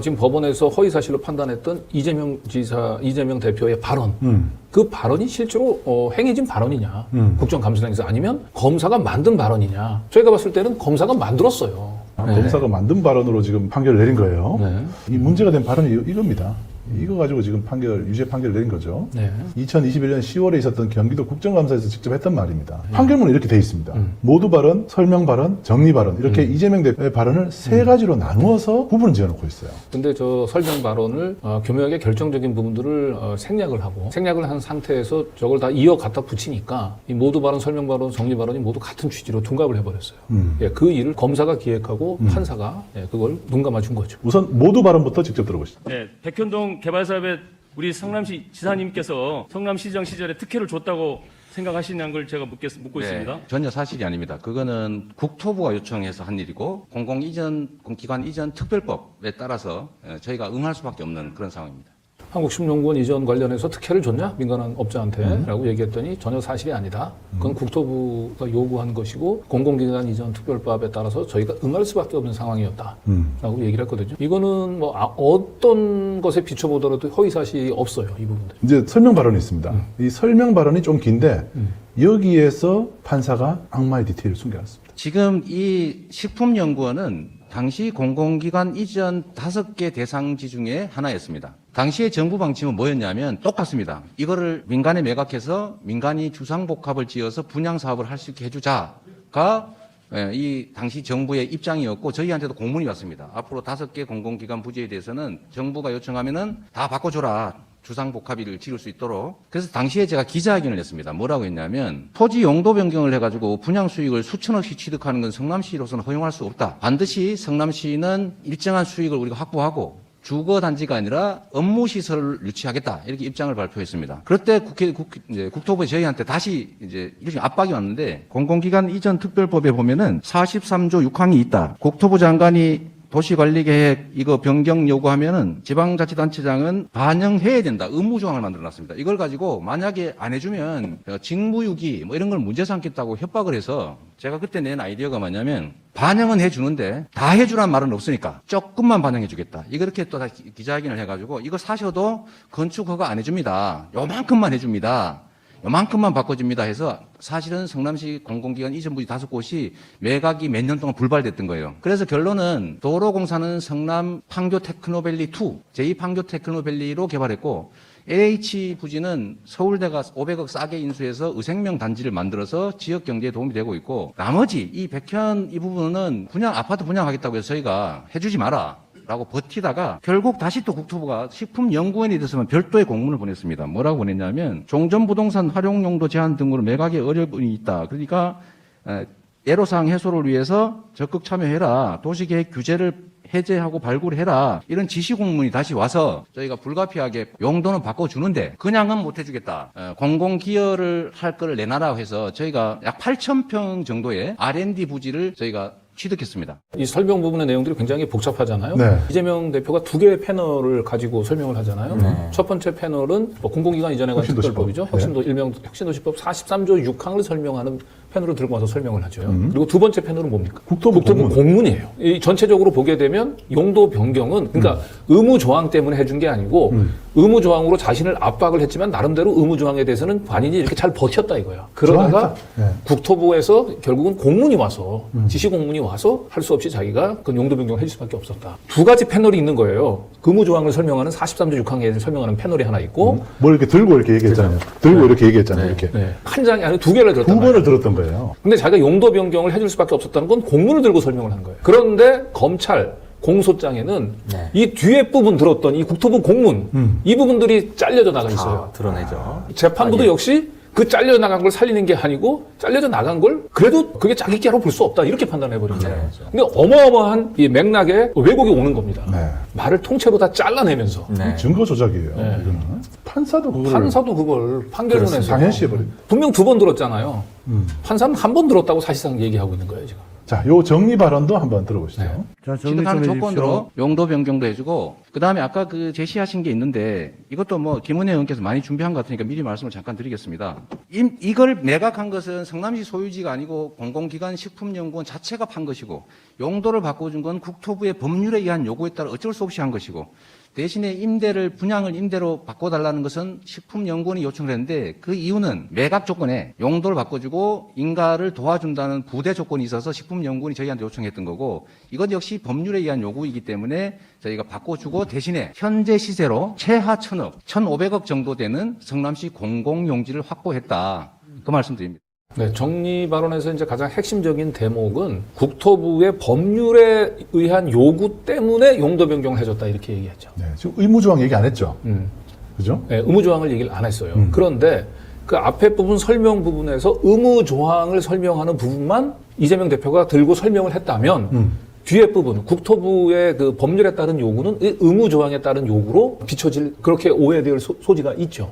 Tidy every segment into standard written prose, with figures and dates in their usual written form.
지금 법원에서 허위사실로 판단했던 이재명 대표의 발언, 그 발언이 실제로 행해진 발언이냐, 국정감사장에서 아니면 검사가 만든 발언이냐. 저희가 봤을 때는 검사가 만들었어요. 네. 검사가 만든 발언으로 지금 판결을 내린 거예요. 네. 이 문제가 된 발언이 이겁니다. 이거 가지고 지금 유죄 판결을 내린 거죠. 네. 2021년 10월에 있었던 경기도 국정감사에서 직접 했던 말입니다. 판결문은 이렇게 돼 있습니다. 모두 발언, 설명 발언, 정리 발언 이렇게 이재명 대표의 발언을 세 가지로 나누어서 구분을 지어놓고 있어요. 근데 저 설명 발언을 교묘하게 결정적인 부분들을 생략을 한 상태에서 저걸 다 이어 갖다 붙이니까 이 모두 발언, 설명 발언, 정리 발언이 모두 같은 취지로 둔갑을 해버렸어요. 예, 그 일을 검사가 기획하고 판사가 그걸 눈 감아준 거죠. 우선 모두 발언부터 직접 들어보시죠. 네, 백현동 개발사업에 우리 성남시 지사님께서 성남시장 시절에 특혜를 줬다고 생각하시냐는 걸 제가 묻고 있습니다. 전혀 사실이 아닙니다. 그거는 국토부가 요청해서 한 일이고 공공기관 이전 특별법에 따라서 저희가 응할 수밖에 없는 그런 상황입니다. 한국식품연구원 이전 관련해서 특혜를 줬냐? 민간한 업자한테 라고 얘기했더니 전혀 사실이 아니다. 그건 국토부가 요구한 것이고 공공기관 이전 특별법에 따라서 저희가 응할 수밖에 없는 상황이었다. 라고 얘기를 했거든요. 이거는 뭐 어떤 것에 비춰보더라도 허위사실이 없어요. 이 부분들. 이제 설명 발언이 있습니다. 이 설명 발언이 좀 긴데 여기에서 판사가 악마의 디테일을 숨겨놨습니다. 지금 이 식품연구원은 당시 공공기관 이전 5개 대상지 중에 하나였습니다. 당시의 정부 방침은 뭐였냐면 똑같습니다. 이거를 민간에 매각해서 민간이 주상복합을 지어서 분양사업을 할 수 있게 해주자가 이 당시 정부의 입장이었고 저희한테도 공문이 왔습니다. 앞으로 5개 공공기관 부지에 대해서는 정부가 요청하면은 다 바꿔줘라. 주상복합을 지을 수 있도록. 그래서 당시에 제가 기자회견을 했습니다. 뭐라고 했냐면 토지 용도 변경을 해가지고 분양 수익을 수천억씩 취득하는 건 성남시로서는 허용할 수 없다. 반드시 성남시는 일정한 수익을 우리가 확보하고 주거단지가 아니라 업무시설을 유치하겠다. 이렇게 입장을 발표했습니다. 그럴 때 국토부에 저희한테 다시 이렇게 압박이 왔는데 공공기관 이전 특별법에 보면은 43조 6항이 있다. 국토부 장관이 도시관리계획 이거 변경 요구하면은 지방자치단체장은 반영해야 된다. 의무조항을 만들어놨습니다. 이걸 가지고 만약에 안 해주면 직무유기 뭐 이런 걸 문제 삼겠다고 협박을 해서 제가 그때 낸 아이디어가 뭐냐면 반영은 해주는데 다 해주란 말은 없으니까 조금만 반영해주겠다. 이렇게 또 다시 기자회견을 해가지고 이거 사셔도 건축 허가 안 해줍니다. 요만큼만 해줍니다. 요만큼만 바꿔줍니다 해서 사실은 성남시 공공기관 이전 부지 5곳이 매각이 몇 년 동안 불발됐던 거예요. 그래서 결론은 도로공사는 성남 판교 테크노밸리 2, 제2판교 테크노밸리로 개발했고 LH 부지는 서울대가 500억 싸게 인수해서 의생명 단지를 만들어서 지역 경제에 도움이 되고 있고 나머지 이 백현 이 부분은 아파트 분양하겠다고 해서 저희가 해주지 마라. 라고 버티다가 결국 다시 또 국토부가 식품연구원에 대해서만 별도의 공문을 보냈습니다. 뭐라고 보냈냐면 종전부동산 활용용도 제한 등으로 매각에 어려움이 있다. 그러니까 애로사항 해소를 위해서 적극 참여해라. 도시계획 규제를 해제하고 발굴해라. 이런 지시 공문이 다시 와서 저희가 불가피하게 용도는 바꿔주는데 그냥은 못 해주겠다. 공공기여를 할 거를 내놔라 해서 저희가 약 8,000평 정도의 R&D 부지를 저희가 취득했습니다. 이 설명 부분의 내용들이 굉장히 복잡하잖아요. 네. 이재명 대표가 2개의 패널을 가지고 설명을 하잖아요. 네. 첫 번째 패널은 공공기관 이전에 관한 특별법이죠. 일명 혁신도시법 43조 6항을 설명하는 패널을 들고 와서 설명을 하죠. 그리고 두 번째 패널은 뭡니까? 국토부 공문이에요. 이 전체적으로 보게 되면 용도 변경은 그러니까 의무 조항 때문에 해준 게 아니고 의무 조항으로 자신을 압박을 했지만 나름대로 의무 조항에 대해서는 관인이 이렇게 잘 버텼다 이거야. 그러다가 국토부에서 결국은 공문이 와서 지시 공문이 와서 할 수 없이 자기가 그 용도 변경을 해줄 수밖에 없었다. 2가지 패널이 있는 거예요. 의무 조항을 설명하는 43조 6항에 설명하는 패널이 하나 있고 뭘 이렇게 들고 이렇게 얘기했잖아요. 들고 이렇게 얘기했잖아요. 이렇게. 네. 한 장이 아니라 2개를 들었단 두 말이에요. 번을 들었던 거예요. 근데 자기가 용도 변경을 해줄 수밖에 없었다는 건 공문을 들고 설명을 한 거예요. 그런데 검찰 공소장에는 이 뒤에 부분 들었던 이 국토부 공문 이 부분들이 잘려져 나가 있어요. 드러내죠. 재판부도 역시 그 잘려 나간 걸 살리는 게 아니고 잘려져 나간 걸 그래도 그게 자기 깨로 볼 수 없다 이렇게 판단해 버린 거예요. 근데 어마어마한 이 맥락에 왜곡이 오는 겁니다. 네. 말을 통째로 다 잘라내면서 증거 조작이에요. 네. 이거는. 판사도 그걸 판결문에서 당연시해버립니다. 분명 2번 들었잖아요. 판사는 한 번 들었다고 사실상 얘기하고 있는 거예요 지금. 자, 요 정리 발언도 한번 들어보시죠. 네. 자, 정리 좀 취득하는 해주십시오. 조건으로 용도 변경도 해주고 그다음에 아까 그 제시하신 게 있는데 이것도 뭐 김은혜 의원께서 많이 준비한 것 같으니까 미리 말씀을 잠깐 드리겠습니다. 이걸 매각한 것은 성남시 소유지가 아니고 공공기관 식품연구원 자체가 판 것이고 용도를 바꿔준 건 국토부의 법률에 의한 요구에 따라 어쩔 수 없이 한 것이고 대신에 분양을 임대로 바꿔달라는 것은 식품연구원이 요청을 했는데 그 이유는 매각 조건에 용도를 바꿔주고 인가를 도와준다는 부대 조건이 있어서 식품연구원이 저희한테 요청했던 거고 이것 역시 법률에 의한 요구이기 때문에 저희가 바꿔주고 대신에 현재 시세로 최하 1,000억, 1,500억 정도 되는 성남시 공공용지를 확보했다. 그 말씀드립니다. 네, 정리 발언에서 이제 가장 핵심적인 대목은 국토부의 법률에 의한 요구 때문에 용도 변경을 해줬다 이렇게 얘기했죠. 네, 지금 의무조항 얘기 안 했죠. 그죠? 네, 의무조항을 얘기를 안 했어요. 그런데 그 앞에 부분 설명 부분에서 의무조항을 설명하는 부분만 이재명 대표가 들고 설명을 했다면 뒤에 부분 국토부의 그 법률에 따른 요구는 의무조항에 따른 요구로 비춰질 그렇게 오해될 소지가 있죠.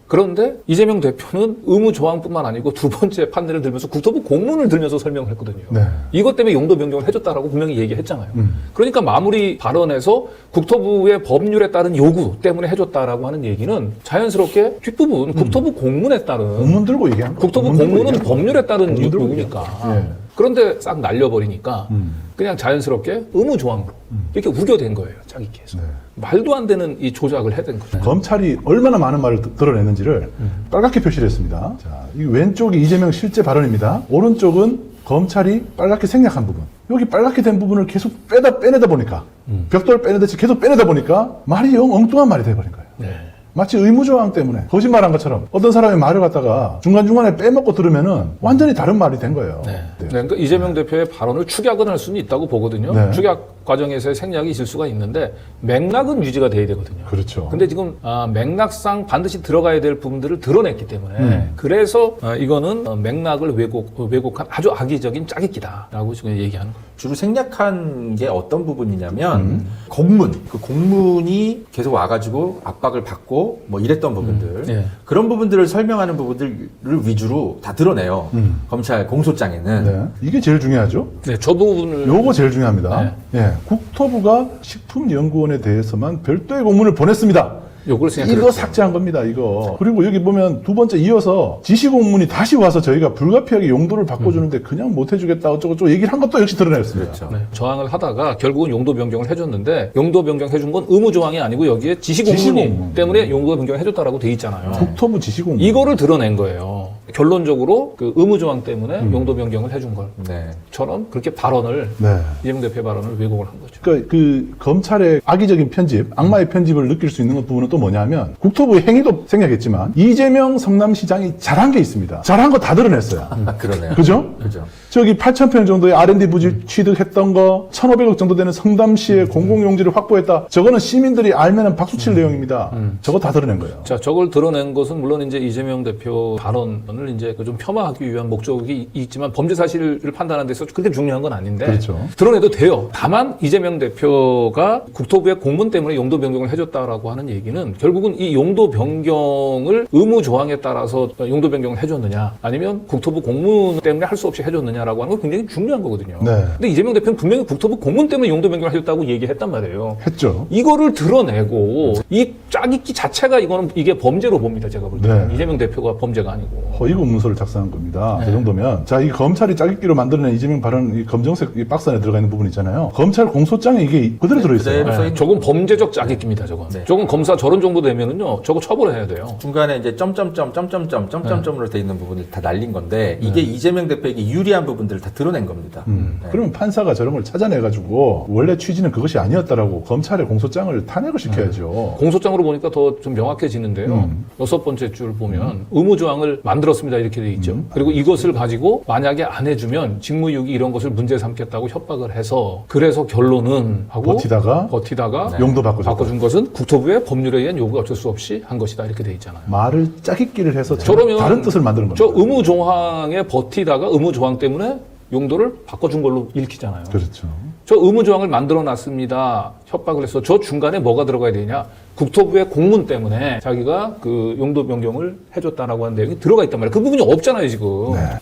그런데 이재명 대표는 의무조항뿐만 아니고 두 번째 판례를 들면서 국토부 공문을 들면서 설명을 했거든요. 네. 이것 때문에 용도 변경을 해줬다라고 분명히 얘기했잖아요. 그러니까 마무리 발언에서 국토부의 법률에 따른 요구 때문에 해줬다라고 하는 얘기는 자연스럽게 뒷부분 국토부 공문에 따른 공문 들고 얘기한 거. 국토부 공문 들고 공문은 얘기한 거. 법률에 따른 공문 들고 요구니까. 얘기한 거. 예. 그런데 싹 날려버리니까 그냥 자연스럽게 의무조항으로 이렇게 우겨댄 거예요. 짜깁기해서. 네. 말도 안 되는 이 조작을 해댄 거죠. 검찰이 얼마나 많은 말을 드러냈는지를 빨갛게 표시를 했습니다. 자, 이 왼쪽이 이재명 실제 발언입니다. 오른쪽은 검찰이 빨갛게 생략한 부분. 여기 빨갛게 된 부분을 계속 빼내다 보니까 벽돌 빼내듯이 계속 빼내다 보니까 말이 영 엉뚱한 말이 돼버린 거예요. 네. 마치 의무조항 때문에 거짓말한 것처럼 어떤 사람이 말을 갖다가 중간중간에 빼먹고 들으면은 완전히 다른 말이 된 거예요. 네. 그러니까 이재명 대표의 발언을 축약은 할 수는 있다고 보거든요. 네. 축약 과정에서의 생략이 있을 수가 있는데 맥락은 유지가 돼야 되거든요. 그렇죠. 근데 지금 맥락상 반드시 들어가야 될 부분들을 드러냈기 때문에 그래서 이거는 맥락을 왜곡한 아주 악의적인 짜깁기다라고 지금 얘기하는 거예요. 주로 생략한 게 어떤 부분이냐면 그 공문이 계속 와가지고 압박을 받고 뭐 이랬던 부분들 네. 그런 부분들을 설명하는 부분들을 위주로 다 드러내요. 검찰 공소장에는. 네. 이게 제일 중요하죠. 네, 저 부분을 요거 제일 중요합니다. 예, 국토부가 식품연구원에 대해서만 별도의 공문을 보냈습니다. 요걸 이거 생각했죠. 삭제한 겁니다, 이거. 그리고 여기 보면 두 번째 이어서 지시공문이 다시 와서 저희가 불가피하게 용도를 바꿔주는데 그냥 못 해주겠다, 어쩌고저쩌고 얘기를 한 것도 역시 드러냈습니다. 그렇죠. 네, 저항을 하다가 결국은 용도 변경을 해줬는데 용도 변경 해준 건 의무조항이 아니고 여기에 지시공문이 지시공문. 때문에 용도 변경 해줬다라고 돼 있잖아요. 국토부 지시공문. 이거를 드러낸 거예요. 결론적으로 그 의무조항 때문에 용도 변경을 해준 네. 것처럼 그렇게 발언을 네. 이재명 대표의 발언을 왜곡을 한 거죠. 그러니까 그 검찰의 악의적인 편집, 악마의 편집을 느낄 수 있는 부분은 또 뭐냐면 국토부의 행위도 생략했지만 이재명 성남시장이 잘한 게 있습니다. 잘한 거 다 드러냈어요. 그러네요. 그죠? 그죠. 저기 8,000평 정도의 R&D 부지 취득했던 거, 1,500억 정도 되는 성남시의 공공용지를 확보했다. 저거는 시민들이 알면 박수 칠 내용입니다. 저거 다 드러낸 거예요. 자, 저걸 드러낸 것은 물론 이제 이재명 대표 발언을 이제 그 좀 폄하하기 위한 목적이 있지만 범죄 사실을 판단하는 데서 그렇게 중요한 건 아닌데 그렇죠. 드러내도 돼요. 다만 이재명 대표가 국토부의 공문 때문에 용도 변경을 해줬다라고 하는 얘기는 결국은 이 용도 변경을 의무 조항에 따라서 용도 변경을 해줬느냐 아니면 국토부 공문 때문에 할 수 없이 해줬느냐라고 하는 건 굉장히 중요한 거거든요. 네. 근데 이재명 대표는 분명히 국토부 공문 때문에 용도 변경을 해줬다고 얘기했단 말이에요. 했죠. 이거를 드러내고 이 짜깁기 자체가 이게 범죄로 봅니다. 제가 볼 때는 네. 이재명 대표가 범죄가 아니고. 허위고 문서를 작성한 겁니다. 네. 그 정도면 자, 이 검찰이 짜깁기로 만들어낸 이재명 발언 이 검정색 이 박스 안에 들어가 있는 부분 있잖아요. 검찰 공소장에 이게 그대로 들어있어요. 그대로 네, 저건 범죄적 짜깁기입니다. 저건. 네. 저건 검사 저런 정도 되면은요. 저거 처벌해야 돼요. 중간에 이제 점점점으로 돼 있는 부분을 다 날린 건데 이게 이재명 대표에게 유리한 부분들을 다 드러낸 겁니다. 네. 그러면 판사가 저런 걸 찾아내가지고 원래 취지는 그것이 아니었다라고 검찰의 공소장을 탄핵을 시켜야죠. 공소장으로 보니까 더 좀 명확해지는데요. 6번째 줄 보면 의무조항을 만들었습니다. 이렇게 돼 있죠. 그리고 이것을 가지고 만약에 안 해주면 직무유기 이런 것을 문제 삼겠다고 협박을 해서 그래서 결론은 하고 버티다가 네. 용도 바꿔준 것은 국토부의 법률에 의한 요구가 어쩔 수 없이 한 것이다. 이렇게 돼 있잖아요. 말을 짜깁기를 해서 저러면 다른 뜻을 만드는 겁니다. 저 의무조항에 버티다가 의무조항 때문에 용도를 바꿔준 걸로 읽히잖아요. 그렇죠. 저 의무조항을 만들어놨습니다. 협박을 해서 저 중간에 뭐가 들어가야 되냐? 국토부의 공문 때문에 자기가 그 용도 변경을 해줬다라고 하는 내용이 들어가 있단 말이에요. 그 부분이 없잖아요, 지금.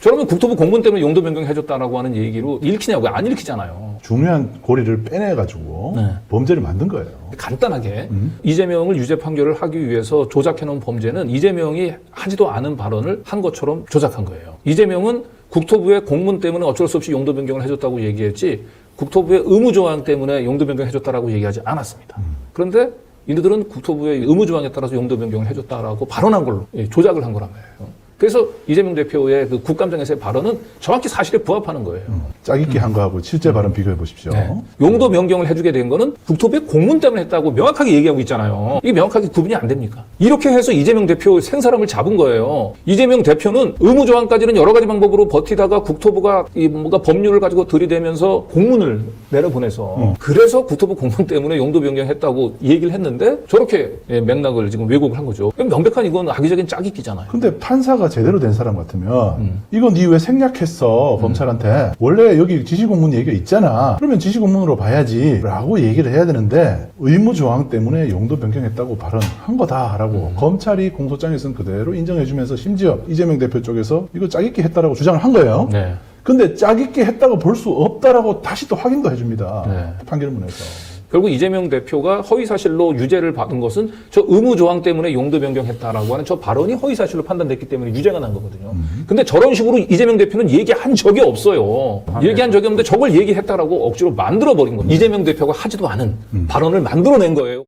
저러면 국토부 공문 때문에 용도 변경 해줬다라고 하는 얘기로 읽히냐고요? 안 읽히잖아요. 중요한 고리를 빼내가지고 네. 범죄를 만든 거예요. 간단하게 이재명을 유죄 판결을 하기 위해서 조작해놓은 범죄는 이재명이 하지도 않은 발언을 한 것처럼 조작한 거예요. 이재명은 국토부의 공문 때문에 어쩔 수 없이 용도 변경을 해줬다고 얘기했지 국토부의 의무조항 때문에 용도 변경 해줬다라고 얘기하지 않았습니다. 그런데 이들은 국토부의 의무조항에 따라서 용도 변경을 해줬다라고 발언한 걸로 조작을 한 거란 말이에요. 그래서 이재명 대표의 그 국감장에서의 발언은 정확히 사실에 부합하는 거예요. 짜깁기 한 거하고 실제 발언 비교해 보십시오. 네. 용도 변경을 해주게 된 거는 국토부의 공문 때문에 했다고 명확하게 얘기하고 있잖아요. 이게 명확하게 구분이 안 됩니까? 이렇게 해서 이재명 대표 생사람을 잡은 거예요. 이재명 대표는 의무조항까지는 여러 가지 방법으로 버티다가 국토부가 이 뭔가 법률을 가지고 들이대면서 공문을 내려보내서 그래서 국토부 공문 때문에 용도 변경했다고 얘기를 했는데 저렇게 맥락을 지금 왜곡을 한 거죠. 명백한 이건 악의적인 짜깁기잖아요. 근데 판사가 제대로 된 사람 같으면 이건 니 왜 생략했어 검찰한테 원래 여기 지시공문 얘기가 있잖아 그러면 지시공문으로 봐야지 라고 얘기를 해야 되는데 의무조항 때문에 용도 변경했다고 발언한 거다라고 검찰이 공소장에서는 그대로 인정해주면서 심지어 이재명 대표 쪽에서 이거 짜깁기 했다라고 주장을 한 거예요. 네. 근데 짜깁기 했다고 볼 수 없다라고 다시 또 확인도 해줍니다. 네. 판결문에서. 결국 이재명 대표가 허위사실로 유죄를 받은 것은 저 의무조항 때문에 용도 변경했다라고 하는 저 발언이 허위사실로 판단됐기 때문에 유죄가 난 거거든요. 근데 저런 식으로 이재명 대표는 얘기한 적이 없어요. 얘기한 적이 없는데 저걸 얘기했다라고 억지로 만들어버린 겁니다. 이재명 대표가 하지도 않은 발언을 만들어낸 거예요.